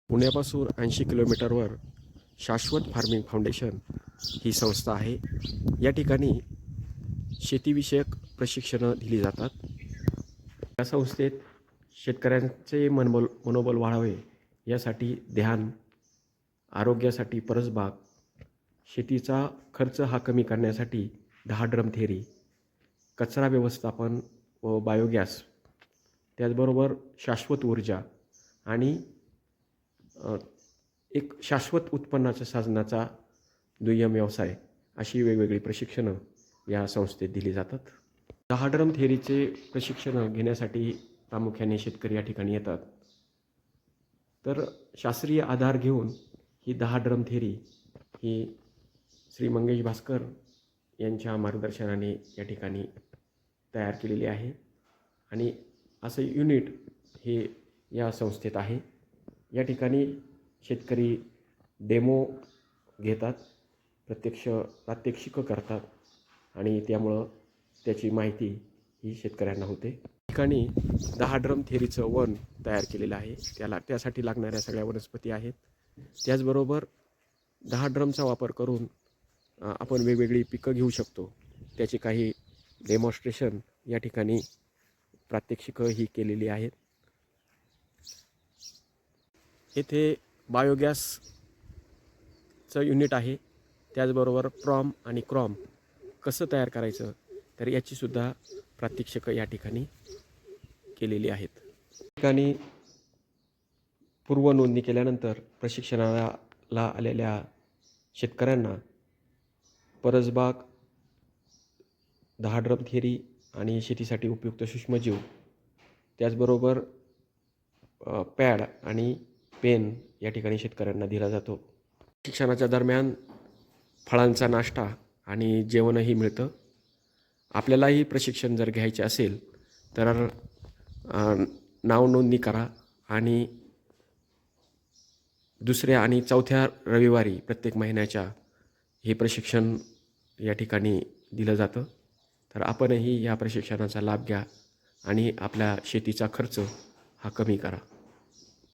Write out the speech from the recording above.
पुण्यापासून 80 किलोमीटरवर शाश्वत farming foundation ही संस्था आहे. या ठिकाणी शेतीविषयक प्रशिक्षणं दिली जातात. या संस्थेत शेतकऱ्यांचे मनोबल वाढावे यासाठी ध्यान, आरोग्यासाठी परसबाग, शेतीचा खर्च हा कमी करण्यासाठी 10 ड्रम थेरी, कचरा व्यवस्थापन व बायोगॅस, त्याचबरोबर शाश्वत ऊर्जा आणि एक शाश्वत उत्पन्नाच्या साधनाचा दुय्यम व्यवसाय अशी वेगवेगळी प्रशिक्षणं या संस्थेत दिली जातात. 10 ड्रम थेरीचे प्रशिक्षणं घेण्यासाठी प्रामुख्याने शेतकरी या ठिकाणी येतात. तर शास्त्रीय आधार घेऊन ही 10 ड्रम थेरी ही श्री मंगेश भास्कर यांच्या मार्गदर्शनाने या ठिकाणी तयार केलेली आहे आणि असं युनिट हे या संस्थेत आहे. या ठिकाणी शेतकरी डेमो घेतात, प्रात्यक्षिकं करतात आणि त्यामुळं त्याची माहिती ही शेतकऱ्यांना होते. ठिकाणी 10 ड्रम थेरीचं वन तयार केलेलं आहे. त्यासाठी लागणाऱ्या सगळ्या वनस्पती आहेत. त्याचबरोबर 10 ड्रमचा वापर करून आपण वेगवेगळी पिकं घेऊ शकतो. त्याची काही डेमॉन्स्ट्रेशन या ठिकाणी प्रात्यक्षिकं ही केलेली आहेत. येथे बायोगॅसचं युनिट आहे. त्याचबरोबर प्रॉम आणि क्रॉम कसं तयार करायचं तर याचीसुद्धा प्रात्यक्षिकं या ठिकाणी केलेली आहेत. ठिकाणी पूर्वनोंदणी केल्यानंतर प्रशिक्षणाला आलेल्या शेतकऱ्यांना परसबाग, 10 ड्रम थेरी आणि शेतीसाठी उपयुक्त सूक्ष्मजीव, त्याचबरोबर पॅड आणि पेन या ठिकाणी शेतकऱ्यांना दिला जातो. शिक्षणाच्या दरम्यान फळांचा नाश्ता आणि जेवणही मिळतं. आपल्यालाही प्रशिक्षण जर घ्यायचे असेल तर नाव नोंदणी करा आणि 2ऱ्या आणि 4थ्या रविवारी प्रत्येक महिन्याच्या हे प्रशिक्षण या ठिकाणी दिलं जातं. तर आपणही या प्रशिक्षणाचा लाभ घ्या आणि आपल्या शेतीचा खर्च हा कमी करा.